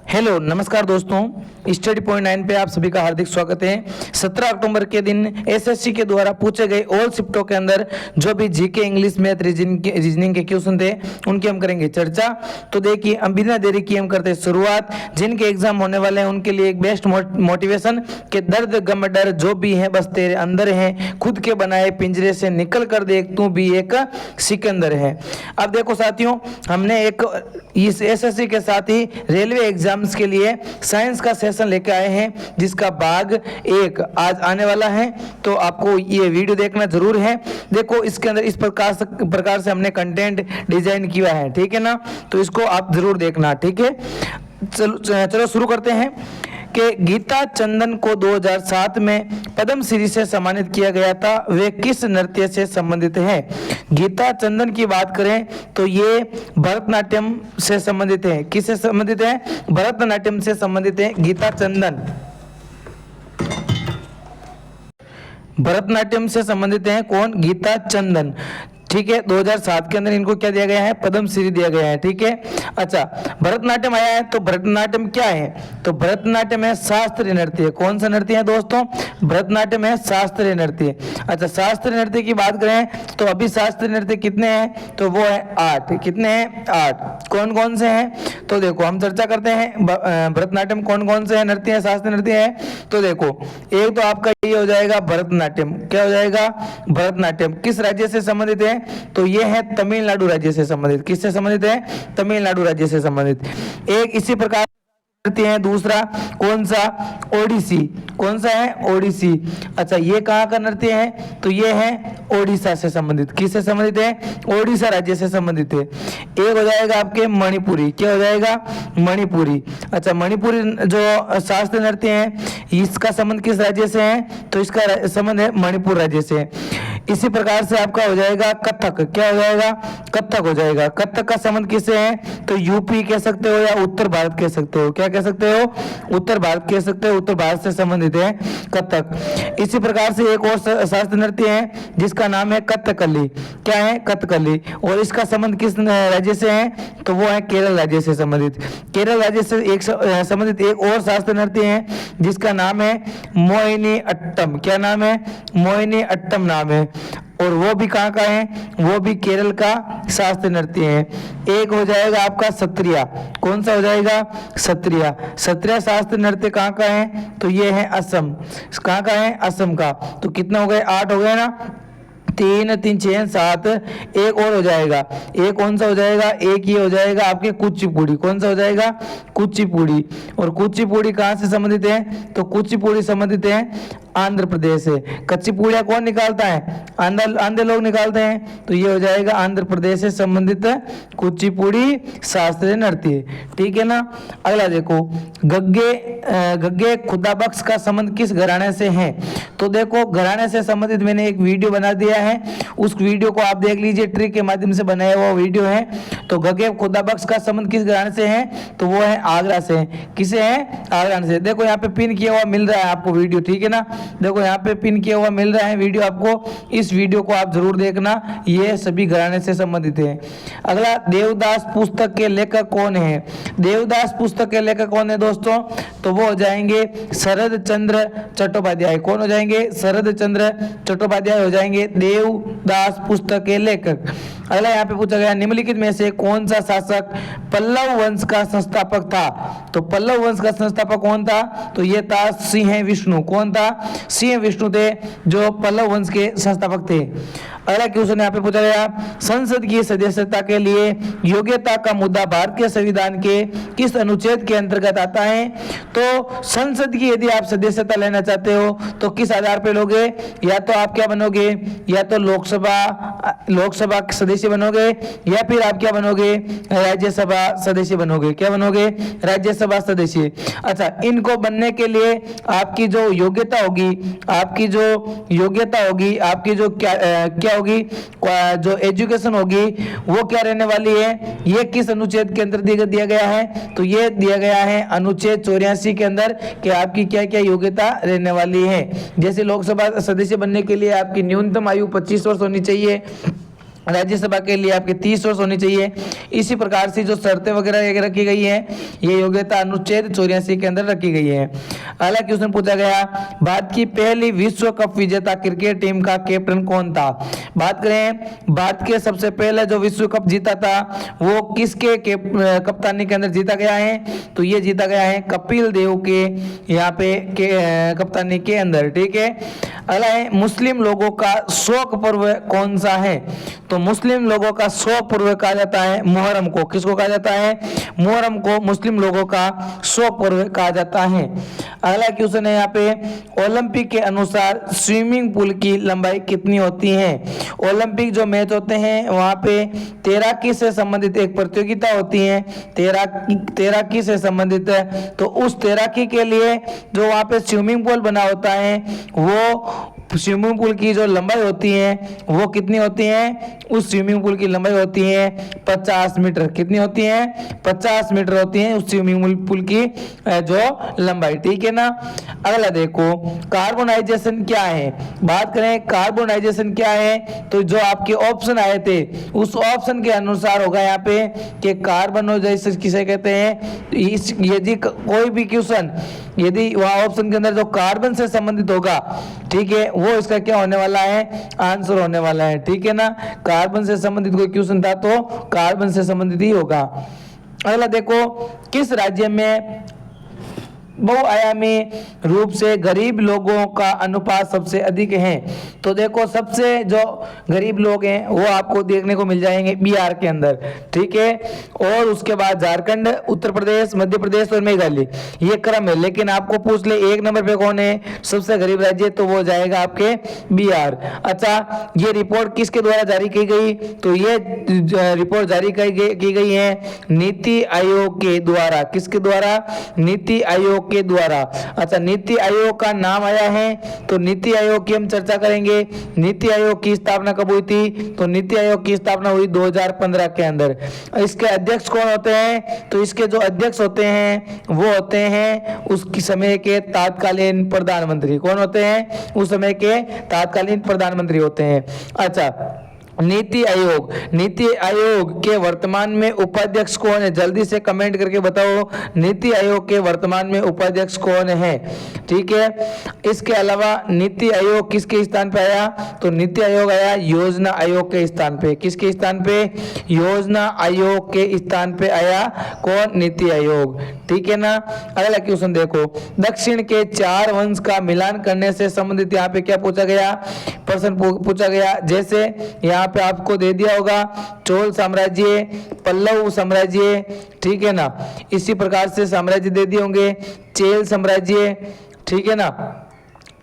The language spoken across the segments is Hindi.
हेलो नमस्कार दोस्तों, स्टडी पॉइंट 9 पे आप सभी का हार्दिक स्वागत है। 17 अक्टूबर के दिन एसएससी के द्वारा पूछे गए ऑल शिफ्टों के अंदर जो भी जीके, इंग्लिश, मैथ, रीजनिंग के क्वेश्चन थे उनकी हम करेंगे चर्चा। तो देखिए, हम बिना देरी किए हम करते हैं शुरुआत। जिनके एग्जाम होने वाले हैं उनके लिए एक बेस्ट मोटिवेशन के दर्द गम डर जो भी है बस तेरे अंदर है, खुद के बनाए पिंजरे से निकल कर देख तू भी एक सिकंदर है। अब देखो साथियों, हमने एक इस एसएससी के साथ ही रेलवे एग्जाम्स के लिए साइंस का सेशन लेके आए हैं जिसका भाग 1 आज आने वाला है। तो आपको ये वीडियो देखना जरूर है। देखो, इसके अंदर इस प्रकार से हमने कंटेंट डिजाइन किया है, ठीक है ना। तो इसको आप जरूर देखना, ठीक है। चलो शुरू करते हैं कि गीता चंदन को 2007 में पद्म श्री से सम्मानित किया गया था। वे किस नृत्य से संबंधित है? गीता चंदन की बात करें तो ये भरतनाट्यम से संबंधित है। किससे संबंधित है? भरतनाट्यम से संबंधित है गीता चंदन। भरतनाट्यम से संबंधित है कौन? गीता चंदन, ठीक है। 2007 के अंदर इनको क्या दिया गया है? पद्म श्री दिया गया है, ठीक है। अच्छा, भरतनाट्यम आया है तो भरतनाट्यम क्या है? तो भरतनाट्यम है शास्त्रीय नृत्य। कौन सा नृत्य है दोस्तों? भरतनाट्यम है शास्त्रीय नृत्य। अच्छा, शास्त्रीय नृत्य की बात करें तो अभी शास्त्रीय नृत्य कितने हैं? तो वो है 8। कितने हैं? 8। कौन कौन से हैं? तो देखो, हम चर्चा करते हैं भरतनाट्यम कौन कौन से नृत्य है, शास्त्रीय नृत्य है। तो देखो, एक तो आपका ये हो जाएगा भरतनाट्यम। क्या हो जाएगा? भरतनाट्यम। किस राज्य से संबंधित है? तो ये है तमिलनाडु राज्य से संबंधित। किससे संबंधित है? तमिलनाडु राज्य से संबंधित। एक इसी प्रकार है दूसरा, कौन सा? ओडिसी। कौन सा है? ओडिसी। अच्छा, ये कहाँ का नृत्य है? तो ये है ओडिशा से संबंधित। किससे संबंधित है? ओडिशा राज्य से संबंधित है। एक हो जाएगा आपके मणिपुरी। क्या हो जाएगा? मणिपुरी। अच्छा, मणिपुरी जो शास्त्रीय नृत्य है इसका संबंध किस राज्य से है? तो इसका संबंध है मणिपुर राज्य से। इसी प्रकार से आपका हो जाएगा कथक। क्या हो जाएगा? कथक हो जाएगा। कथक का संबंध किससे है? तो यूपी कह सकते हो या उत्तर भारत कह सकते हो। क्या कह सकते हो? उत्तर भारत कह सकते हो। उत्तर भारत से संबंधित है कथक। इसी प्रकार से एक और शास्त्रीय नृत्य है जिसका नाम है कथकली। क्या है? कथकली। और इसका संबंध किस राज्य से है? तो वो है केरल राज्य से संबंधित। केरल राज्य से एक संबंधित एक और शास्त्रीय नृत्य है जिसका नाम है मोहिनी अट्टम। क्या नाम है? मोहिनी अट्टम नाम है। और वो भी कहाँ का है? वो भी केरल का शास्त्रीय नृत्य है। एक हो जाएगा आपका सत्रिया। कौन सा हो जाएगा? सत्रिया। सत्रिया शास्त्रीय नृत्य कहाँ का है? तो ये है असम। कहाँ का है? असम का। तो कितना हो गए? 8 हो गए ना। 3 3 6 7। एक और हो जाएगा। एक कौन सा हो जाएगा? एक ये हो जाएगा आपके कुचिपुड़ी। कौन सा हो जाएगा? कुचिपुड़ी। और कुचिपुड़ी कहाँ से संबंधित है? तो कुचिपुड़ी संबंधित है आंध्र प्रदेश से। कच्ची पूड़ियाँ कौन निकालता है? आंध्र लोग निकालते हैं। तो ये हो जाएगा आंध्र प्रदेश से संबंधित कुचिपुड़ी शास्त्रीय नृत्य, ठीक है ना। अगला देखो, गग्गे खुदाबख्श का संबंध किस घराने से है? तो देखो, घराने से संबंधित मैंने एक वीडियो बना दिया है, उस वीडियो को आप देख लीजिए। ट्रिक के माध्यम से बनाया हुआ वीडियो है। तो गग्गे खुदाबख्श का संबंध किस घराने से है? तो वो है आगरा से। किसे है? आगरा से। देखो, यहाँ पे पिन किया हुआ मिल रहा है आपको वीडियो, ठीक है ना। देखो, यहाँ पे पिन किया हुआ मिल रहा है वीडियो आपको। इस वीडियो को आप जरूर देखना, ये सभी घराने से संबंधित है। अगला, देवदास पुस्तक के लेखक कौन है? देवदास पुस्तक के लेखक कौन है दोस्तों? तो वो हो जाएंगे शरद चंद्र चट्टोपाध्याय। कौन हो जाएंगे? शरद चंद्र चट्टोपाध्याय हो जाएंगे देवदास पुस्तक के लेखक। अगला यहाँ पे पूछा गया, निम्नलिखित में से कौन सा शासक पल्लव वंश का संस्थापक था? तो पल्लव वंश का संस्थापक कौन था? तो ये था सिंह विष्णु। कौन था? सिंह विष्णु थे जो पल्लव वंश के संस्थापक थे। अगला क्वेश्चन यहाँ पे पूछा गया, संसद की सदस्यता के लिए योग्यता का मुद्दा भारतीय संविधान के किस अनुच्छेद के अंतर्गत आता है? तो संसद की यदि आप सदस्यता लेना चाहते हो तो किस आधार पे लोगे? या तो आप क्या बनोगे? या तो लोकसभा सदस्य बनोगे, या फिर आप क्या बनोगे? राज्यसभा सदस्य बनोगे। क्या बनोगे? राज्यसभा सदस्य। अच्छा, इनको बनने के लिए आपकी जो योग्यता होगी, आपकी जो क्या होगी, जो एजुकेशन होगी वो क्या रहने वाली है? ये किस अनुच्छेद के अंतर्गत दिया गया है? तो ये दिया गया है अनुच्छेद 84 के अंदर कि आपकी क्या क्या योग्यता रहने वाली है। जैसे लोकसभा सदस्य बनने के लिए आपकी न्यूनतम आयु 25 वर्ष होनी चाहिए। राज्यसभा के लिए आपके 30 वर्ष होनी चाहिए। इसी प्रकार से जो शर्तें वगैरह रखी गई है ये योग्यता अनुच्छेद 84 के अंदर रखी गई है। अगला क्वेश्चन पूछा गया, भारत की पहली विश्व कप विजेता क्रिकेट टीम का कैप्टन कौन था? बात करें भारत के सबसे पहले जो विश्व कप जीता था वो किसके कप्तानी के अंदर जीता गया है? तो ये जीता गया है कपिल देव के यहाँ पे कप्तानी के अंदर। ठीक है, अगला है मुस्लिम लोगों का शोक पर्व कौन सा है? तो मुस्लिम लोगों का शोक पर्व कहा जाता है मुहर्रम को। किसको कहा जाता है? मुहर्रम को मुस्लिम लोगों का शोक पर्व कहा जाता है। अगला क्वेश्चन है यहाँ पे, ओलंपिक के अनुसार स्विमिंग पूल की लंबाई कितनी होती है? ओलंपिक जो मैच होते हैं वहां पे तैराकी से संबंधित एक प्रतियोगिता होती है, तैराकी से संबंधित है। तो उस तैराकी के लिए जो वहां पे स्विमिंग पूल बना होता है वो स्विमिंग पूल की जो लंबाई होती है वो कितनी होती है? उस स्विमिंग पूल की लंबाई होती है 50 मीटर। कितनी होती है? 50 मीटर होती है उस स्विमिंग पूल की जो लंबाई। ठीक है ना। अगला देखो कार्बोनाइजेशन क्या है। बात करें कार्बोनाइजेशन क्या है तो जो आपके ऑप्शन आए थे उस ऑप्शन के अनुसार होगा यहाँ पे कि कार्बोनाइजेशन किसे कहते हैं। यदि कोई भी क्वेश्चन यदि वहाँ ऑप्शन के अंदर जो कार्बन से संबंधित होगा, ठीक है, वो इसका क्या होने वाला है? आंसर होने वाला है। ठीक है ना, कार्बन से संबंधित कोई क्वेश्चन था तो कार्बन से संबंधित ही होगा। अगला देखो, किस राज्य में बहुआयामी रूप से गरीब लोगों का अनुपात सबसे अधिक है? तो देखो सबसे जो गरीब लोग हैं वो आपको देखने को मिल जाएंगे बिहार के अंदर। ठीक है, और उसके बाद झारखंड, उत्तर प्रदेश, मध्य प्रदेश और मेघालय, ये क्रम है। लेकिन आपको पूछ ले एक नंबर पे कौन है सबसे गरीब राज्य, तो वो जाएगा आपके बिहार। अच्छा, ये रिपोर्ट किसके द्वारा जारी की गई? तो ये रिपोर्ट जारी की गई है नीति आयोग के द्वारा। किसके द्वारा? नीति आयोग के द्वारा। अच्छा, नीति आयोग का नाम आया है तो नीति आयोग की हम चर्चा करेंगे। नीति आयोग की स्थापना कब हुई थी? तो नीति आयोग की स्थापना हुई 2015 के अंदर। इसके अध्यक्ष कौन होते हैं? तो इसके जो अध्यक्ष होते हैं वो होते हैं उस समय के तत्कालीन प्रधानमंत्री। कौन होते हैं? उस समय के तत्कालीन प्रधानमंत्री होते हैं। अच्छा, नीति आयोग के वर्तमान में उपाध्यक्ष कौन है? जल्दी से कमेंट करके बताओ नीति आयोग के वर्तमान में उपाध्यक्ष कौन है। ठीक है, इसके अलावा नीति आयोग किसके स्थान पे आया? तो नीति आयोग आया योजना आयोग के स्थान पे। किसके स्थान पे? योजना आयोग के स्थान पे आया कौन? नीति आयोग। ठीक है ना। अगला क्वेश्चन देखो, दक्षिण के 4 वंश का मिलान करने से संबंधित यहाँ पे क्या पूछा गया? प्रश्न पूछा गया। जैसे यहाँ पे आपको दे दिया होगा चोल साम्राज्य, पल्लव साम्राज्य, ठीक है ना, इसी प्रकार से साम्राज्य दे दिए होंगे, चेल साम्राज्य, ठीक है ना,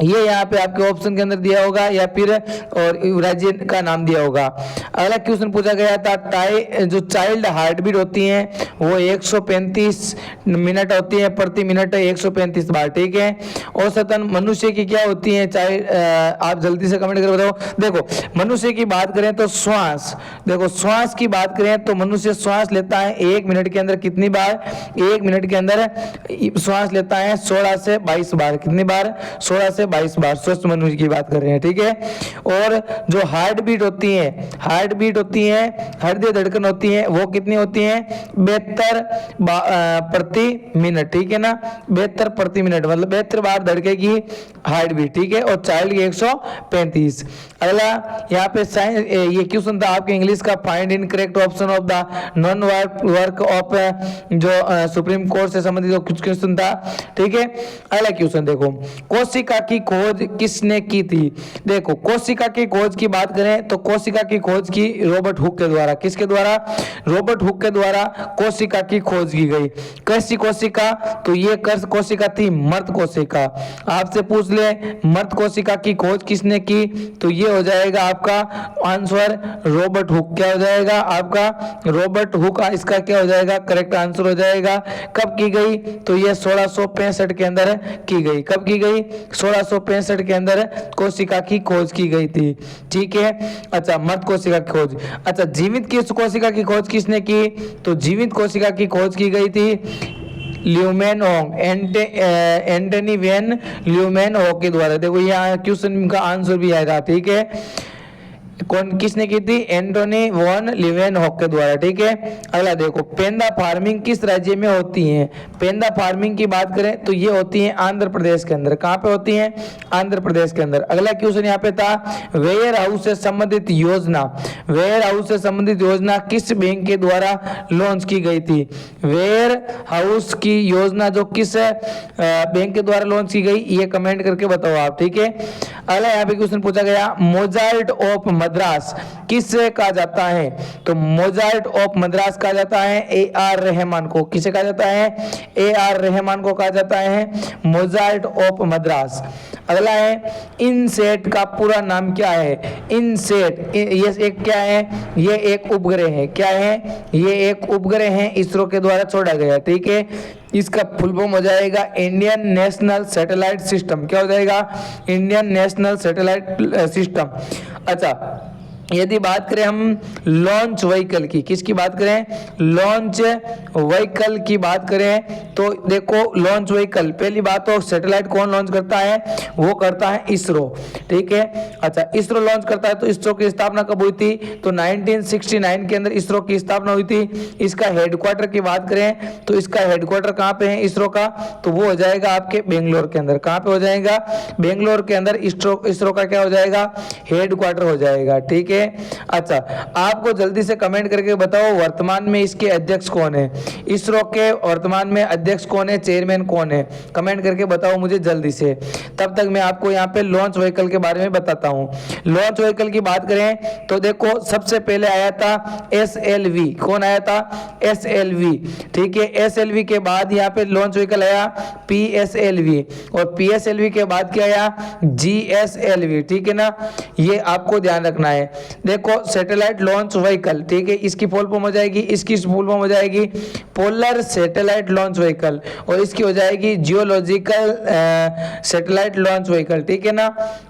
ये यहाँ पे आपके ऑप्शन के अंदर दिया होगा या फिर और राज्य का नाम दिया होगा। अगला क्वेश्चन पूछा गया था जो चाइल्ड हार्ट बीट होती है वो 135 मिनट होती है, प्रति मिनट 135 बार। ठीक है, औसतन मनुष्य की क्या होती है चाइल्ड? आप जल्दी से कमेंट करके बताओ। देखो मनुष्य की बात करें तो श्वास, देखो श्वास की बात करें तो मनुष्य श्वास लेता है 1 मिनट के अंदर कितनी बार? 1 मिनट के अंदर श्वास लेता है 16 से 22 बार। कितनी बार? 16 से 22 बार। स्वस्थ मनुष्य की बात कर रहे हैं। ठीक है, और जो हार्ट बीट होती है, हृदय धड़कन होती है, वो कितनी होती है? 72 प्रति मिनट। ठीक है ना, 72 प्रति मिनट, मतलब 72 बार धड़केगी हार्ट बीट। ठीक है, और चाइल्ड की 135। अगला यहाँ पे ये क्वेश्चन था आपके इंग्लिश का, find in correct option of the non work of जो सुप्रीम कोर्ट से संबंधित कुछ क्वेश्चन था। ठीक है, अगला क्वेश्चन देखो, कोशिका की खोज किसने की थी? देखो कोशिका की खोज की बात करें तो कोशिका की खोज की रॉबर्ट हुक के द्वारा। किसके द्वारा? रॉबर्ट हुक के द्वारा कोशिका की खोज की गई। कैसी कोशिका? तो ये कोशिका थी मर्द कोशिका। आपसे पूछ ले मर्द कोशिका की खोज किसने की? तो ये हो जाएगा आपका आंसर रॉबर्ट हुक। क्या हो जाएगा आपका? Robert Hooke. इसका क्या हो जाएगा? करेक्ट आंसर हो जाएगा। कब की गई? तो ये 1665 के अंदर की गई। कब की गई? 1665 के अंदर कोशिका की खोज की गई थी। ठीक है, अच्छा, मर्द कोशिका की खोज। अच्छा, जीवित की कोशिका की खोज किसने की? तो जीवित कोशिका की खोज की गई थी ल्यूमेनहोंग, एंटनी वेन ल्यूमेनहोंग के द्वारा। देखो यहाँ क्वेश्चन का आंसर भी आएगा। ठीक है, कौन किसने की थी? एंटोनी वॉन लीवेनहॉक के द्वारा, ठीक है। अगला देखो, पेंदा फार्मिंग किस राज्य में होती है? पेंदा फार्मिंग की बात करें तो ये होती है आंध्र प्रदेश के अंदर। कहां पे होती है? आंध्र प्रदेश के अंदर। अगला क्वेश्चन यहाँ पे था, वेयर हाउस से संबंधित योजना, वेयर हाउस से संबंधित योजना किस बैंक के द्वारा लॉन्च की गई थी? वेयर हाउस की योजना जो किस बैंक के द्वारा लॉन्च की गई, ये कमेंट करके बताओ आप, ठीक है। अगला यहाँ पे क्वेश्चन पूछा गया, मोजार्ट ऑफ मद्रास किसे कहा जाता है? तो मोजार्ट ऑफ मद्रास कहा जाता है ए.आर. रहमान को। किसे कहा जाता है? ए.आर. रहमान को कहा जाता है मोजार्ट ऑफ मद्रास। अगला है, इनसेट का पूरा नाम क्या है? इनसेट ये एक क्या है? ये एक उपग्रह है। क्या है? ये एक उपग्रह है, इसरो के द्वारा छोड़ा गया, ठीक है। इसका फुल फॉर्म हो जाएगा इंडियन नेशनल सैटेलाइट सिस्टम। क्या हो जाएगा? Indian national satellite system. अच्छा, यदि बात करें हम लॉन्च व्हीकल की, किसकी बात करें? लॉन्च व्हीकल की बात करें तो देखो, लॉन्च व्हीकल पहली बात तो सैटेलाइट कौन लॉन्च करता है? वो करता है इसरो, ठीक है। अच्छा, इसरो लॉन्च करता है। तो इसरो की स्थापना कब हुई थी? तो 1969 के अंदर इसरो की स्थापना हुई थी। इसका हेडक्वार्टर की बात करें तो इसका हेडक्वार्टर कहाँ पे है इसरो का? तो वो हो जाएगा आपके बेंगलोर के अंदर। कहाँ पे हो जाएगा? बेंगलोर के अंदर इसरो का क्या हो जाएगा? हेडक्वार्टर हो जाएगा, ठीक है। अच्छा, आपको जल्दी से कमेंट करके बताओ वर्तमान में इसके अध्यक्ष कौन है? इसरो के वर्तमान में अध्यक्ष कौन है? चेयरमैन कौन है? कमेंट करके बताओ मुझे जल्दी से। तब तक मैं आपको यहाँ पे लॉन्च व्हीकल के बारे में बताता हूँ। लॉन्च व्हीकल की बात करें तो देखो, सबसे पहले आया था SLV। कौन आया था? SLV, ठीक है। SLV के बाद यहाँ पे लॉन्च व्हीकल आया PSLV, और PSLV के बाद क्या आया? GSLV, ठीक है ना। ये आपको ध्यान रखना है। देखो, सैटेलाइट लॉन्च व्हीकल, ठीक है, इसकी फुल फॉर्म हो जाएगी, इसकी फुल फॉर्म हो जाएगी पोलर सैटेलाइट लॉन्च व्हीकल, और इसकी हो जाएगी जियोलॉजिकल सैटेलाइट लॉन्च व्हीकल, ठीक है ना।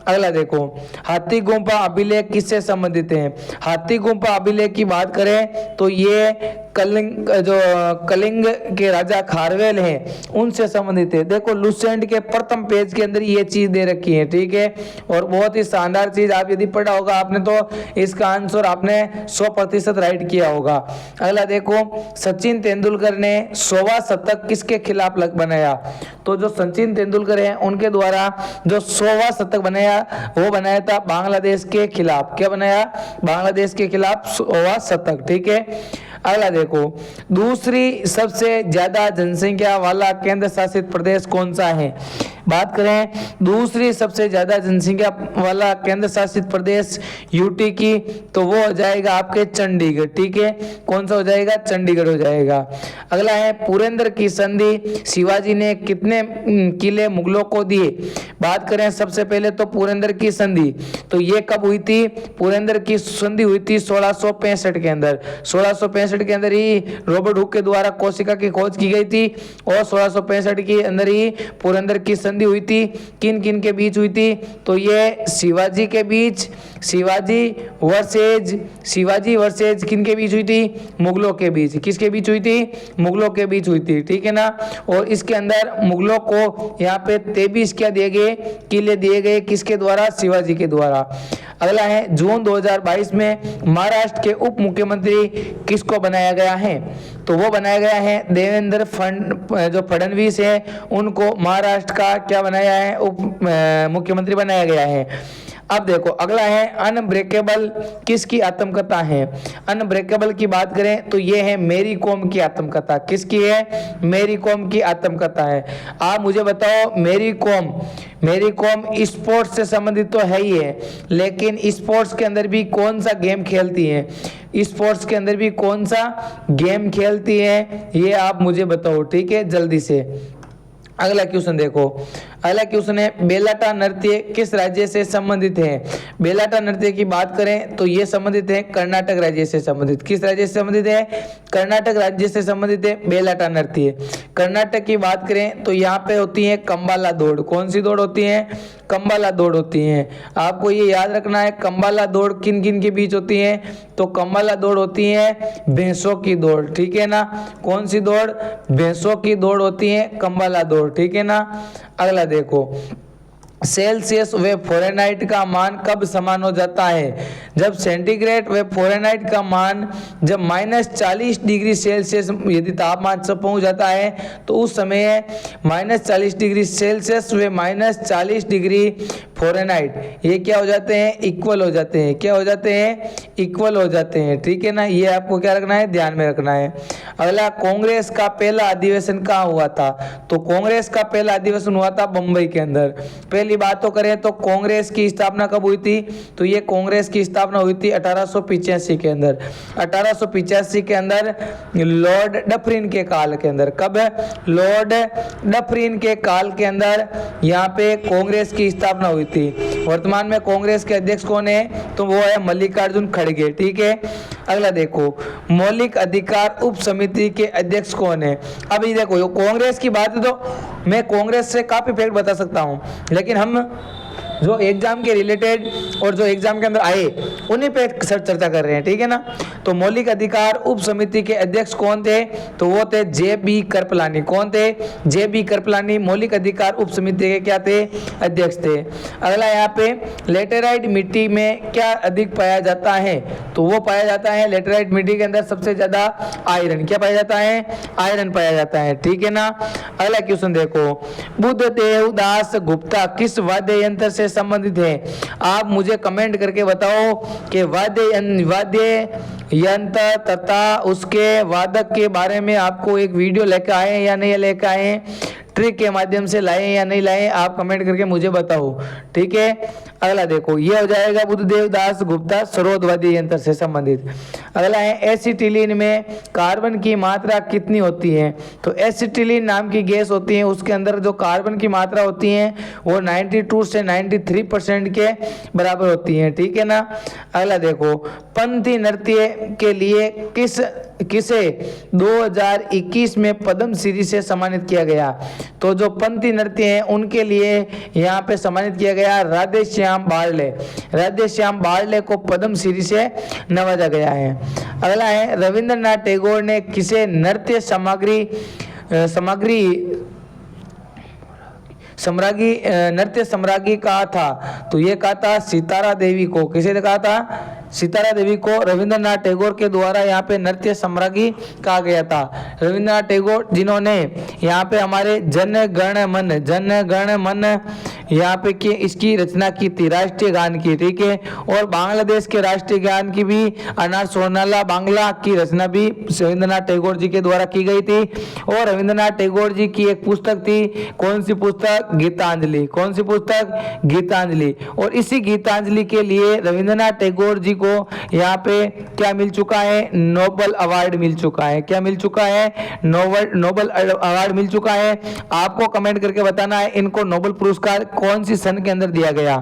अगला देखो, हाथी गुम्फा अभिलेख किससे संबंधित है? हाथी गुम्फा अभिलेख की बात करें तो ये कलिंग के राजा खारवेल हैं, उनसे संबंधित है। देखो, लुसेंट के प्रथम पेज के अंदर ये चीज दे रखी है, ठीक है। और बहुत ही शानदार चीज, आप यदि पढ़ा होगा आपने तो इसका आंसर आपने 100% राइट किया होगा। अगला देखो, सचिन तेंदुलकर ने 100वां शतक किसके खिलाफ बनाया? तो जो सचिन तेंदुलकर हैं उनके द्वारा जो 100वां शतक बनाया, वो बनाया था बांग्लादेश के खिलाफ। क्या बनाया? बांग्लादेश के खिलाफ 100वां शतक, ठीक है। अगला देखो, दूसरी सबसे ज्यादा जनसंख्या वाला केंद्र शासित प्रदेश कौन सा है? बात करें दूसरी सबसे ज्यादा जनसंख्या वाला केंद्र शासित प्रदेश यूटी की, तो वो हो जाएगा आपके चंडीगढ़, ठीक है। कौन सा हो जाएगा? चंडीगढ़ हो जाएगा। अगला है, पुरंदर की संधि शिवाजी ने कितने किले मुगलों को दिए? बात करें सबसे पहले तो पुरंदर की संधि, तो ये कब हुई थी? पुरंदर की संधि हुई थी 1665 के अंदर। 1665 के अंदर ही रॉबर्ट हुक के द्वारा कोशिका की खोज की गई थी, और 1665 के अंदर ही पुरंदर की संधि हुई थी। किन किन के बीच हुई थी? तो ये शिवाजी के बीच, शिवाजी वर्सेज किन के बीच हुई थी? मुगलों के बीच। किसके बीच हुई थी? मुगलों के बीच हुई थी, ठीक है ना। और इसके अंदर मुगलों को यहाँ पे 23 क्या दिए गए? किले दिए गए। किसके द्वारा? शिवाजी के द्वारा। अगला है, जून 2022 में महाराष्ट्र के उप मुख्यमंत्री किसको बनाया गया है? तो वो बनाया गया है देवेंद्र फडणवीस है, उनको महाराष्ट्र का क्या बनाया है? उप मुख्यमंत्री बनाया गया है। अब देखो, अगला है, अनब्रेकेबल किसकी आत्मकथा है? अनब्रेकेबल की बात करें तो ये है मेरी कॉम की आत्मकथा। किसकी है? मेरी कॉम की आत्मकथा है। आप मुझे बताओ, मेरी कॉम स्पोर्ट्स से संबंधित तो है ही है, लेकिन स्पोर्ट्स के अंदर भी कौन सा गेम खेलती है? स्पोर्ट्स के अंदर भी कौन सा गेम खेलती है, ये आप मुझे बताओ, ठीक है, जल्दी से। अगला क्वेश्चन देखो, अगला क्वेश्चन है, बेलाटा नृत्य किस राज्य से संबंधित है? बेलाटा नृत्य की बात करें तो ये संबंधित है कर्नाटक राज्य से संबंधित। किस राज्य से संबंधित है? कर्नाटक राज्य से संबंधित है बेलाटा नृत्य। कर्नाटक की बात करें तो यहाँ पे होती है कंबाला दौड़। कौन सी दौड़ होती है? कंबाला दौड़ होती है। आपको ये याद रखना है, कंबाला दौड़ किन किन के बीच होती है? तो कंबाला दौड़ होती है भैंसों की दौड़, ठीक है ना। कौन सी दौड़? भैंसों की दौड़ होती है कंबाला दौड़, ठीक है ना। अगला देखो, सेल्सियस व फ़ारेनहाइट का मान कब समान हो जाता है? जब सेंटीग्रेड व फ़ारेनहाइट का मान जब -40 डिग्री सेल्सियस यदि तापमान से पहुंच जाता है तो उस समय -40 डिग्री सेल्सियस व -40 डिग्री फ़ारेनहाइट ये क्या हो जाते हैं? इक्वल हो जाते हैं। क्या हो जाते हैं? इक्वल हो जाते हैं। ठीक है ना, ये आपको क्या रखना है? ध्यान में रखना है। अगला, कांग्रेस का पहला अधिवेशन कहाँ हुआ था? तो कांग्रेस का पहला अधिवेशन हुआ था बम्बई के अंदर। पहली बात तो करें तो कांग्रेस की स्थापना कब हुई थी? तो ये कांग्रेस की स्थापना हुई थी 1885 के अंदर। 1885 के अंदर लॉर्ड डफरिन के काल के अंदर। कब? लॉर्ड डफरिन के काल के अंदर यहाँ पे कांग्रेस की स्थापना हुई थी। वर्तमान में कांग्रेस के अध्यक्ष कौन है? तो वो है मल्लिकार्जुन खड़गे। ठीक है। अगला देखो, मौलिक अधिकार उप समिति के अध्यक्ष कौन है? अब ये देखो, कांग्रेस की बात है तो मैं कांग्रेस से काफी फैक्ट बता सकता हूं, लेकिन हम जो एग्जाम के रिलेटेड और जो एग्जाम के अंदर आए उन्हीं पे चर्चा कर रहे हैं। ठीक है ना। तो मौलिक अधिकार उप समिति के अध्यक्ष कौन थे? तो वो थे जे.बी. कृपलानी। कौन थे? जे.बी. कृपलानी मौलिक अधिकार उप समिति के क्या थे? अध्यक्ष थे। अगला, यहाँ पे लेटेराइट मिट्टी में क्या अधिक पाया जाता है? तो वो पाया जाता है लेटेराइट मिट्टी के अंदर सबसे ज्यादा आयरन। क्या पाया जाता है? आयरन पाया जाता है। ठीक है ना। अगला क्वेश्चन देखो, बुद्धदेव दास गुप्ता किस वाद्य यंत्र से संबंधित है? आप मुझे कमेंट करके बताओ कि वाद्य यंत्र तथा उसके वादक के बारे में आपको एक वीडियो लेकर आए या नहीं लेकर आए, ट्रिक के माध्यम से लाए या नहीं लाए, आप कमेंट करके मुझे बताओ। ठीक है। अगला देखो, ये हो जाएगा बुद्धदेव दास गुप्ता स्रोतवादी यंत्र से संबंधित। अगला है, एसिटिलीन में कार्बन की मात्रा कितनी होती है? तो एसिटिलीन नाम की गैस होती है, उसके अंदर जो कार्बन की मात्रा होती है वो 92 से 93% के बराबर होती है। ठीक है ना। अगला देखो, पंथी नृत्य के लिए किसे 2021 में पद्मश्री से सम्मानित किया गया? तो जो पंथी नृत्य हैं उनके लिए यहाँ पे सम्मानित किया गया राधे श्याम बारले। राधे श्याम बारले को पद्मश्री से नवाजा गया है। अगला है, रविंद्रनाथ टैगोर ने किसे नृत्य नृत्य सम्राज्ञी कहा था? तो ये कहा था सितारा देवी को। किसे कहा था? सितारा देवी को रविंद्रनाथ टैगोर के द्वारा यहाँ पे नृत्य सम्राज्ञी कहा गया था। रविंद्रनाथ टैगोर जिन्होंने यहाँ पे हमारे जन गण मन यहाँ पे इसकी रचना की थी, राष्ट्रीय गान की। ठीक है। और बांग्लादेश के राष्ट्रीय गान की भी अनार सोनाला बांग्ला की रचना भी रविंद्रनाथ टैगोर जी के द्वारा की गई थी। और रविंद्रनाथ टैगोर जी की एक पुस्तक थी, कौन सी पुस्तक? गीतांजलि। कौन सी पुस्तक? गीतांजलि। और इसी गीतांजलि के लिए रविंद्रनाथ टैगोर जी को यहाँ पे क्या मिल चुका है? नोबेल अवार्ड मिल चुका है। क्या मिल चुका है? नोबेल अवार्ड मिल चुका है। आपको कमेंट करके बताना है इनको नोबेल पुरस्कार कौन सी सन के अंदर दिया गया।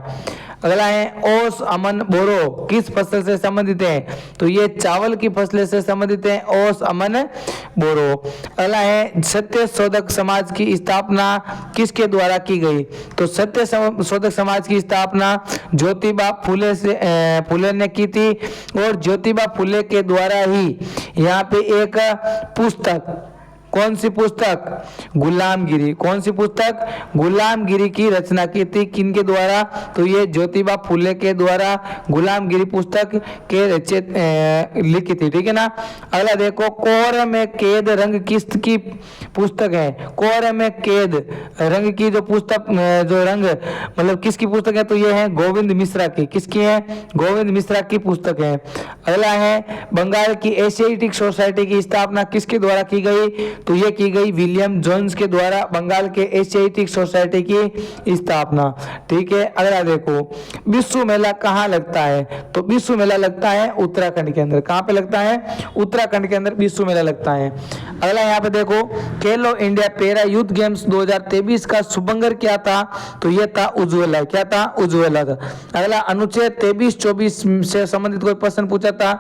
अगला है, ओस अमन बोरो किस फसल से संबंधित है? तो ये चावल की फसल से संबंधित है, ओस अमन बोरो। अगला है, सत्य शोधक समाज की स्थापना किसके द्वारा की गई? तो सत्य शोधक समाज की स्थापना ज्योतिबा फुले ने की थी। और ज्योतिबा फुले के द्वारा ही यहाँ पे एक पुस्तक, कौन सी पुस्तक? गुलामगिरी। कौन सी पुस्तक? गुलामगिरी की रचना की थी। किनके द्वारा? तो ये ज्योतिबा फुले के द्वारा गुलामगिरी पुस्तक के लिखी थी। ठीक है ना। अगला देखो, कोहरे में कैद रंग किसकी पुस्तक है? कोहरे में कैद रंग की जो पुस्तक, जो रंग मतलब किसकी पुस्तक है? तो ये है गोविंद मिश्रा की। किसकी है? गोविंद मिश्रा की पुस्तक है। अगला है, बंगाल की एशियाटिक सोसाइटी की स्थापना किसके द्वारा की गई? तो ये की गई विलियम जोन्स के द्वारा, बंगाल के एशियाटिक सोसाइटी की स्थापना। ठीक है। अगला देखो, विश्व मेला कहाँ लगता है? तो विश्व मेला लगता है उत्तराखंड के अंदर। कहाँ पे लगता है? उत्तराखंड के अंदर विश्व मेला लगता है। अगला यहाँ पे देखो, खेलो इंडिया पैरा यूथ गेम्स 2023 का शुभंकर क्या था? तो ये था उज्ज्वला। क्या था? उज्ज्वला था। अगला, अनुच्छेद 23-24 से संबंधित कोई प्रश्न पूछा था?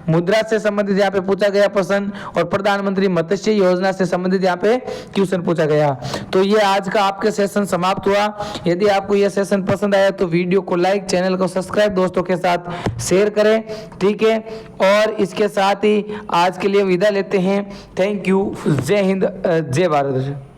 मुद्रा से संबंधित यहाँ पे पूछा गया प्रश्न, और प्रधानमंत्री मत्स्य योजना से संबंधित यहाँ पे क्वेश्चन पूछा गया। तो ये आज का आपके सेशन समाप्त हुआ। यदि आपको यह सेशन पसंद आया तो वीडियो को लाइक, चैनल को सब्सक्राइब, दोस्तों के साथ शेयर करें। ठीक है। और इसके साथ ही आज के लिए विदा लेते हैं। Thank you. जय हिंद, जय भारत।